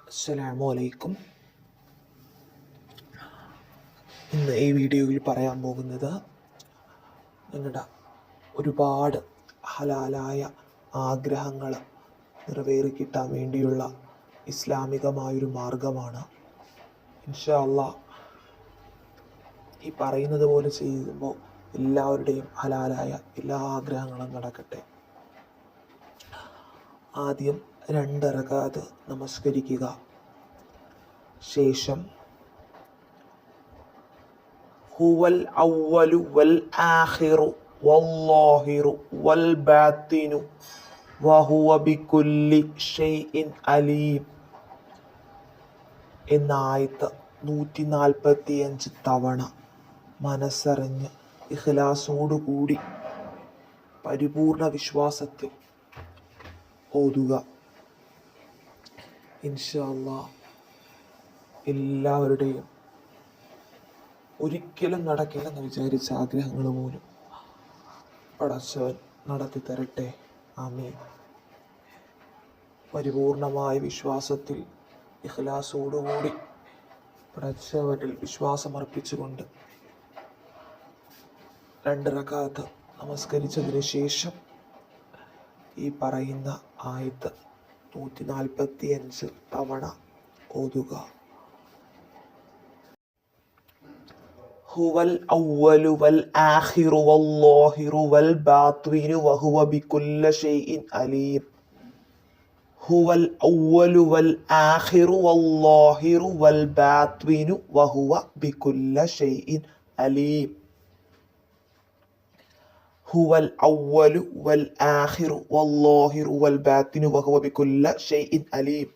അസ്സലാമു അലൈക്കും. ഇന്ന് ഈ വീഡിയോയിൽ പറയാൻ പോകുന്നത് നിങ്ങളുടെ ഒരുപാട് ഹലാലായ ആഗ്രഹങ്ങൾ നിറവേറിക്കിട്ടാൻ വേണ്ടിയുള്ള ഇസ്ലാമികമായൊരു മാർഗമാണ്. ഇൻഷാ അല്ലാഹ് ഈ പറയുന്നത് പോലെ ചെയ്യുമ്പോൾ എല്ലാവരുടെയും ഹലാലായ എല്ലാ ആഗ്രഹങ്ങളും നടക്കട്ടെ. ആദ്യം 2 റകഅത്ത് നമസ്കരിക്കുക. ശേഷം ഹുവൽ അവ്വലു വൽ ആഖിറു വല്ലാഹിറു വൽ ബാത്തിനു വഹുവ ബികുല്ലി ഷൈഇൻ അലീം എന്ന ആയത്ത് 145 തവണ മനസ്സറിഞ്ഞ് ഇഖ്ലാസോടുകൂടി പരിപൂർണ വിശ്വാസത്തിൽ ഓതുക. ഇൻഷാ അല്ലാഹ് എല്ലാവരുടെയും ഒരിക്കലും നടക്കില്ലെന്ന് വിചാരിച്ച ആഗ്രഹങ്ങൾ പോലും പടച്ചവൻ നടത്തി തരട്ടെ. ആമീൻ. പരിപൂർണമായ വിശ്വാസത്തിൽ ഇഖ്ലാസോടുകൂടി പടച്ചവനിൽ വിശ്വാസമർപ്പിച്ചുകൊണ്ട് 2 റകഅത്ത് നമസ്കരിച്ചതിന് ശേഷം ഈ പറയുന്ന ആയത്ത് 145 തവണ ഓതുക. ഹുവൽ അവ്വലു വൽ ആഖിറു വല്ലാഹിറു വൽ ബാത്തിനു വഹുവ ബികുല്ലി ഷൈഇൻ അലീം. ഹുവൽ അവ്വലു വൽ ആഖിറു വല്ലാഹിറു വൽ ബാത്തിനു വഹുവ ബികുല്ലി ഷൈഇൻ അലീം. ഹുവൽ അവ്വലു വൽ ആഖിറു വല്ലാഹിറു വൽ ബാത്തിനു വഹുവ ബികുല്ലി ഷൈഇൻ അലീം.